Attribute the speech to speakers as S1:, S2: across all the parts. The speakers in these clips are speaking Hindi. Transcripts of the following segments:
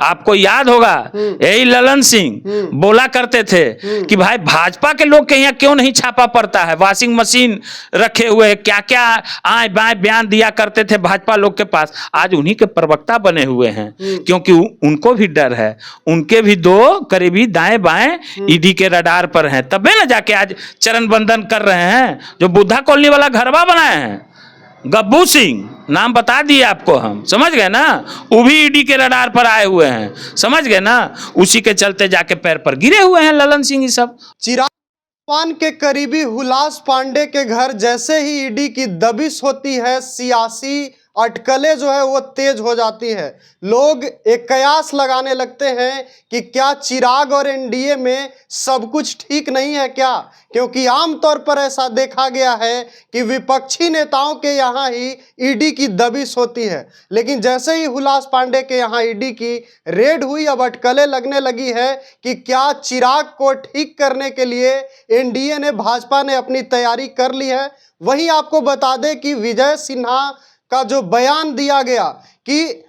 S1: आपको याद होगा यही ललन सिंह बोला करते थे कि भाई भाजपा के लोग के यहाँ क्यों नहीं छापा पड़ता है, वॉशिंग मशीन रखे हुए, क्या क्या आए बाएं बयान दिया करते थे भाजपा लोग के पास। आज उन्हीं के प्रवक्ता बने हुए हैं, क्योंकि उनको भी डर है, उनके भी दो करीबी दाएं बाएं ईडी के रडार पर हैं, तबे ना जाके आज चरण बंदन कर रहे हैं। जो बुद्धा कॉलोनी वाला घरवा बनाए हैं गब्बू सिंह, नाम बता दिए आपको हम, समझ गए ना, वो भी ईडी के रडार पर आए हुए हैं, समझ गए ना, उसी के चलते जाके पैर पर गिरे हुए हैं ललन सिंह ये सब।
S2: चिराग पासवान के करीबी हुलास पांडे के घर जैसे ही ईडी की दबिश होती है, सियासी अटकलें जो है वो तेज हो जाती है। लोग एक कयास लगाने लगते हैं कि क्या चिराग और एनडीए में सब कुछ ठीक नहीं है क्या, क्योंकि आमतौर पर ऐसा देखा गया है कि विपक्षी नेताओं के यहाँ ही ईडी की दबिश होती है। लेकिन जैसे ही हुलास पांडे के यहाँ ईडी की रेड हुई, अब अटकलें लगने लगी है कि क्या चिराग को ठीक करने के लिए एनडीए ने, भाजपा ने अपनी तैयारी कर ली है। वहीं आपको बता दें कि विजय सिन्हा का जो बयान दिया गया कि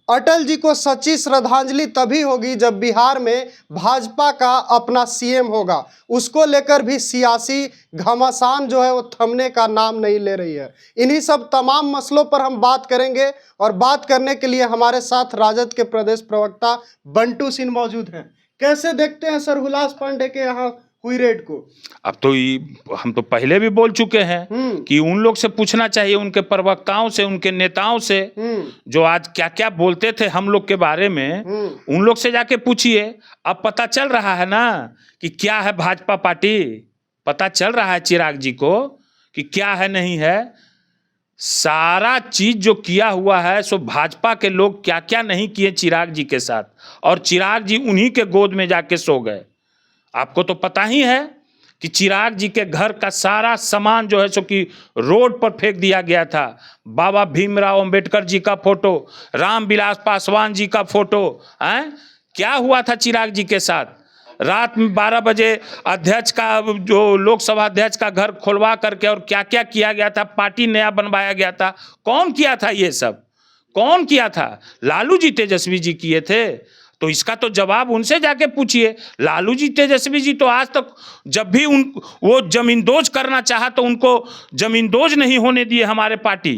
S2: अटल जी को सच्ची श्रद्धांजलि तभी होगी जब बिहार में भाजपा का अपना सीएम होगा, उसको लेकर भी सियासी घमासान जो है वो थमने का नाम नहीं ले रही है। इन्हीं सब तमाम मसलों पर हम बात करेंगे, और बात करने के लिए हमारे साथ राजद के प्रदेश प्रवक्ता बंटू सिंह मौजूद हैं। कैसे देखते हैं सर हुलास पांडे के यहाँ हुई रेड को?
S1: अब तो हम तो पहले भी बोल चुके हैं कि उन लोग से पूछना चाहिए, उनके प्रवक्ताओं से, उनके नेताओं से, जो आज क्या क्या बोलते थे हम लोग के बारे में, उन लोग से जाके पूछिए। अब पता चल रहा है ना कि क्या है भाजपा पार्टी, पता चल रहा है चिराग जी को कि क्या है नहीं है। सारा चीज जो किया हुआ है सो भाजपा के लोग क्या क्या नहीं किए चिराग जी के साथ, और चिराग जी उन्हीं के गोद में जाके सो गए। आपको तो पता ही है कि चिराग जी के घर का सारा सामान जो है सो कि रोड पर फेंक दिया गया था। बाबा भीमराव अंबेडकर जी का फोटो, रामविलास पासवान जी का फोटो, क्या हुआ था चिराग जी के साथ। रात में 12 बजे अध्यक्ष का, जो लोकसभा अध्यक्ष का घर खुलवा करके और क्या क्या किया गया था, पार्टी नया बनवाया गया था। कौन किया था ये सब, कौन किया था? लालू जी तेजस्वी जी किए थे। तो इसका तो जवाब उनसे जाके पूछिए। लालू जी तेजस्वी जी तो आज तक जब भी वो जमींदोज करना चाहा तो उनको जमींदोज नहीं होने दिए हमारे पार्टी,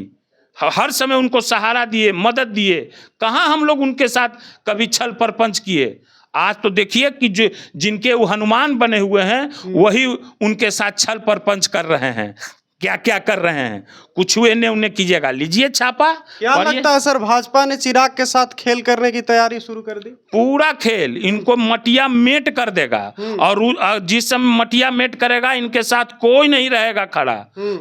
S1: हर समय उनको सहारा दिए, मदद दिए। कहाँ हम लोग उनके साथ कभी छल प्रपंच किए। आज तो देखिए कि जिनके वो हनुमान बने हुए हैं वही उनके साथ छल प्रपंच कर रहे हैं, क्या क्या कर रहे हैं। कुछ इन्हें उन्हें कीजिएगा, लीजिए छापा।
S2: क्या लगता है सर, भाजपा ने चिराग के साथ खेल करने की तैयारी शुरू कर दी? पूरा
S1: खेल इनको मटिया मेट कर देगा, और जिस समय मटिया मेट करेगा इनके साथ कोई नहीं रहेगा खड़ा।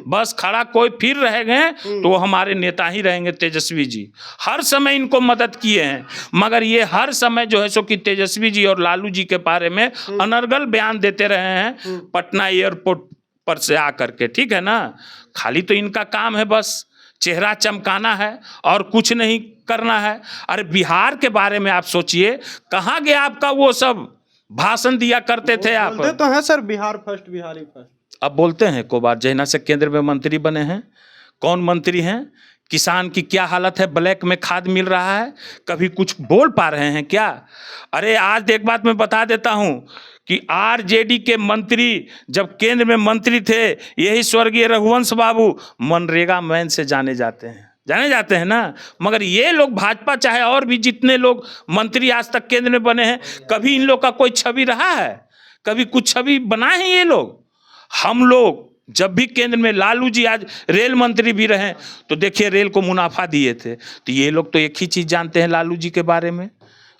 S1: बस खड़ा कोई फिर रहेंगे तो वो हमारे नेता ही रहेंगे, तेजस्वी जी। हर समय इनको मदद किए हैं, मगर ये हर समय जो है सो कि तेजस्वी जी और लालू जी के बारे में अनर्गल बयान देते रहे हैं पटना एयरपोर्ट पर से आकर के, ठीक है ना। खाली तो इनका काम है बस चेहरा चमकाना है और कुछ नहीं करना है। अरे बिहार के बारे में आप सोचिए, कहाँ गया आपका वो सब भाषण दिया करते थे आप?
S2: बोलते तो हैं sir Bihar first, Bihari first.
S1: अब बोलते हैं को बार जहिना से केंद्र में मंत्री बने हैं। कौन मंत्री हैं? किसान की क्या हालत है, ब्लैक में खाद मिल रहा है, कभी कुछ बोल पा रहे हैं क्या? अरे आज एक बात मैं बता देता हूं कि आरजेडी के मंत्री जब केंद्र में मंत्री थे, यही स्वर्गीय रघुवंश बाबू मनरेगा मैन से जाने जाते हैं ना। मगर ये लोग भाजपा, चाहे और भी जितने लोग मंत्री आज तक केंद्र में बने हैं, कभी इन लोग का कोई छवि रहा है? कभी कुछ छवि बनाए हैं ये लोग? हम लोग जब भी केंद्र में लालू जी आज रेल मंत्री भी रहे तो देखिए रेल को मुनाफा दिए थे। तो ये लोग तो एक ही चीज जानते हैं लालू जी के बारे में,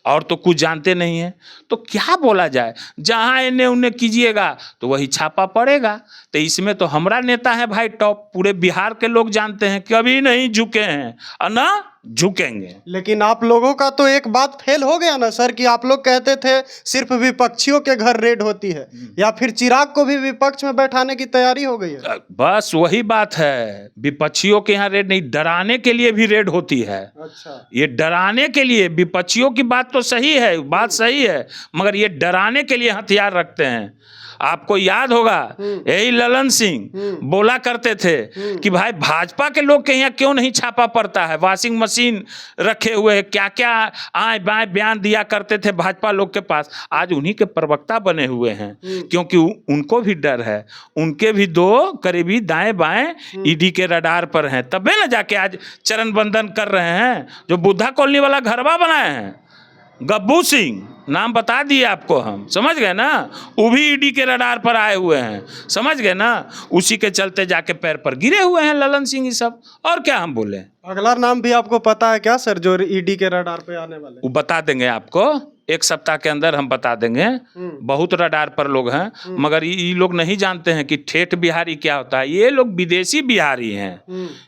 S1: और तो कुछ जानते नहीं है। तो क्या बोला जाए, जहाँ इन्हें उन्हें कीजिएगा तो वही छापा पड़ेगा। तो इसमें तो हमारा नेता है भाई टॉप, पूरे बिहार के लोग जानते हैं, कभी नहीं झुके हैं और ना झुकेंगे।
S2: लेकिन आप लोगों का तो एक बात फेल हो गया ना सर, कि आप लोग कहते थे सिर्फ विपक्षियों के घर रेड होती है, या फिर चिराग को भी विपक्ष में बैठाने की तैयारी हो गई है?
S1: बस वही बात है, विपक्षियों के यहाँ रेड नहीं, डराने के लिए भी रेड होती है।
S2: अच्छा,
S1: ये डराने के लिए, विपक्षियों की बात तो सही है, बात सही है, मगर ये डराने के लिए हथियार रखते हैं। आपको याद होगा यही ललन सिंह बोला करते थे कि भाई भाजपा के लोग के यहाँ क्यों नहीं छापा पड़ता है, वॉशिंग मशीन रखे हुए हैं, क्या क्या आए बाएं बयान दिया करते थे भाजपा लोग के पास। आज उन्हीं के प्रवक्ता बने हुए हैं, क्योंकि उनको भी डर है, उनके भी 2 करीबी दाएं बाएं ईडी के रडार पर हैं, तबे ना जाके आज चरण बंदन कर रहे हैं। जो बुद्धा कॉलोनी वाला घरवा बनाए हैं, गब्बू सिंह नाम बता दिए आपको हम, समझ गए ना, वो भी ईडी के रडार पर आए हुए हैं, समझ गए ना। उसी के चलते जाके पैर पर गिरे हुए हैं ललन सिंह ये सब। और क्या हम बोले?
S2: अगला नाम भी आपको पता है क्या सर, जो ईडी के रडार पे आने वाले?
S1: वो बता देंगे आपको, 1 सप्ताह के अंदर हम बता देंगे। बहुत रडार पर लोग हैं, मगर ये लोग नहीं जानते हैं कि ठेठ बिहारी क्या होता है। ये लोग विदेशी बिहारी हैं,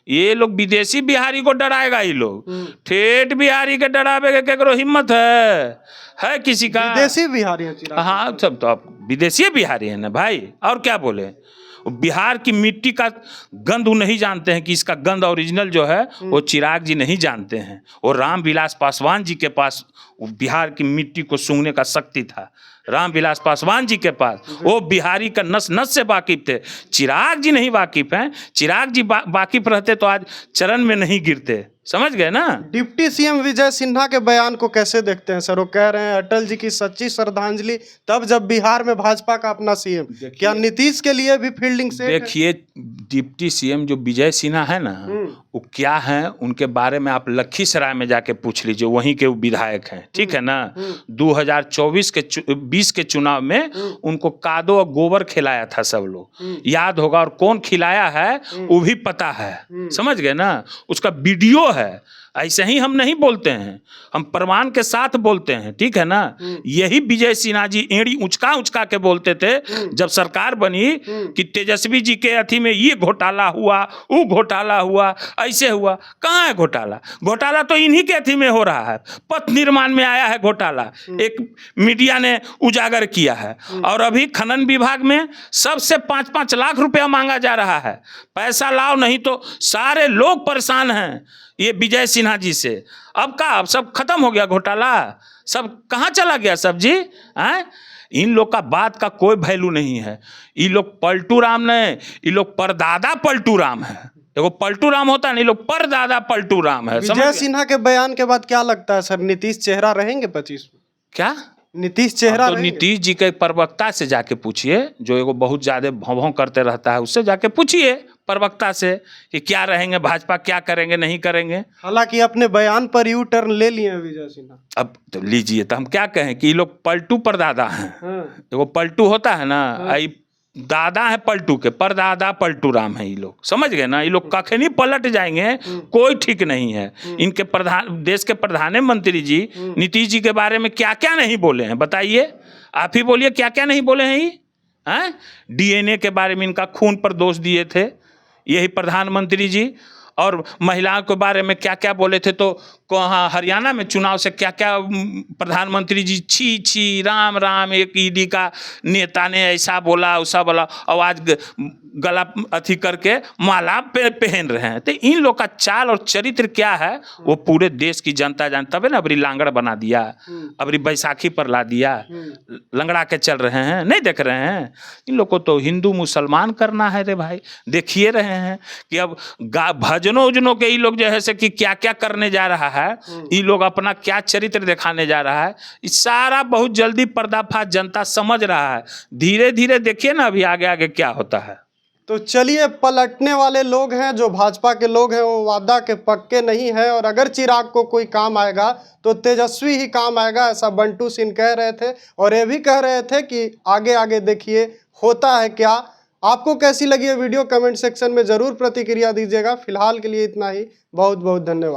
S1: ये लोग विदेशी बिहारी को डराएगा। ये लोग ठेठ बिहारी के डरावे के केकरो हिम्मत है किसी का?
S2: विदेशी बिहारी हैं।
S1: हाँ, सब तो आप विदेशी बिहारी हैं ना भाई, और क्या बोले। बिहार की मिट्टी का गंध वो नहीं जानते हैं कि इसका गंध ओरिजिनल जो है वो चिराग जी नहीं जानते हैं। और रामविलास पासवान जी के पास बिहार की मिट्टी को सूंघने का शक्ति था। रामविलास पासवान जी के पास वो बिहारी का नस नस से वाकिफ थे। चिराग जी नहीं वाकिफ हैं। चिराग जी वाकिफ रहते तो आज चरण में नहीं गिरते, समझ गए ना।
S2: डिप्टी सीएम विजय सिन्हा के बयान को कैसे देखते हैं सर? वो कह रहे हैं अटल जी की सच्ची श्रद्धांजलि तब जब बिहार में भाजपा का अपना सीएम, क्या नीतीश के लिए भी फील्डिंग से?
S1: देखिए, डिप्टी सीएम जो विजय सिन्हा है ना, वो क्या है, उनके बारे में आप लखीसराय में जाके पूछ लीजिए, वहीं के वो विधायक हैं, ठीक है ना। 2020 के चुनाव में उनको कादो और गोबर खिलाया था, सब लोग याद होगा, और कौन खिलाया है वो भी पता है, समझ गए ना। उसका वीडियो है। ऐसे ही हम नहीं बोलते हैं, हम प्रमाण के साथ बोलते हैं, ठीक है ना। यही विजय सिन्हा जी एड़ी उचका उचका के बोलते थे जब सरकार बनी कि तेजस्वी जी के अथी में ये घोटाला हुआ, वो घोटाला हुआ, ऐसे हुआ। कहाँ है घोटाला? घोटाला तो इन्हीं के अथी में हो रहा है। पथ निर्माण में आया है घोटाला, एक मीडिया ने उजागर किया है। और अभी खनन विभाग में सबसे 5-5 लाख रुपया मांगा जा रहा है। पैसा लाओ, नहीं तो सारे लोग परेशान हैं ये विजय सिन्हा जी से। अब का अब सब खत्म हो गया घोटाला, सब कहाँ चला गया सब जी? हैं? इन लोग का बात का कोई वैल्यू नहीं है। ये लोग पलटू राम नहीं, ये लोग परदादा पलटू राम है। देखो, पलटू राम होता नहीं, लोग परदादा पलटू राम है।
S2: विजय सिन्हा के बयान के बाद क्या लगता है सर, नीतीश चेहरा रहेंगे 25 में?
S1: क्या
S2: नीतीश चेहरा?
S1: तो नीतीश जी के प्रवक्ता से जाके पूछिए, जो एगो बहुत ज्यादा भौं करते रहता है, उससे जाके पूछिए प्रवक्ता से कि क्या रहेंगे, भाजपा क्या करेंगे, नहीं करेंगे।
S2: हालांकि अपने बयान पर यू टर्न ले लिए हैं विजय सिन्हा।
S1: अब तो लीजिए, तो हम क्या कहें कि ये लोग पलटू परदादा हैं। देखो, पलटू होता है ना, दादा है पलटू के, परदादा पलटू राम है ये लोग, समझ गए ना। ये लोग कखनी पलट जाएंगे, कोई ठीक नहीं है। इनके देश के प्रधानमंत्री जी नीतीश जी के बारे में क्या क्या नहीं बोले हैं, बताइए, आप ही बोलिए क्या क्या नहीं बोले हैं ये। डीएनए के बारे में इनका खून पर दोष दिए थे यही प्रधानमंत्री जी, और महिलाओं के बारे में क्या क्या बोले थे। तो कहाँ हरियाणा में चुनाव से क्या क्या प्रधानमंत्री जी छी छी राम राम, एक ईडी का नेता ने ऐसा बोला वैसा बोला, और आज गला अथी करके माला पहन रहे हैं। तो इन लोग का चाल और चरित्र क्या है वो पूरे देश की जनता जानता है ना। अबरी लांगड़ बना दिया, अबरी बैसाखी पर ला दिया, लंगड़ा के चल रहे हैं, नहीं देख रहे हैं। इन लोग को तो हिंदू मुसलमान करना है रे भाई। देखिए रहे हैं कि अब भजनों उजनों के ये लोग जो है से कि क्या क्या करने जा रहा है, ये लोग अपना क्या चरित्र दिखाने जा रहा है, इस सारा बहुत जल्दी पर्दाफाश जनता समझ रहा है। धीरे धीरे देखिए ना अभी आगे आगे क्या होता है।
S2: तो चलिए, पलटने वाले लोग हैं जो भाजपा के लोग हैं, वो वादा के पक्के नहीं है, और अगर चिराग को कोई काम आएगा तो तेजस्वी ही काम आएगा, ऐसा बंटू सिंह कह रहे थे। और ये भी कह रहे थे कि आगे आगे देखिए होता है क्या। आपको कैसी लगी ये वीडियो कमेंट सेक्शन में जरूर प्रतिक्रिया दीजिएगा। फिलहाल के लिए इतना ही, बहुत बहुत धन्यवाद।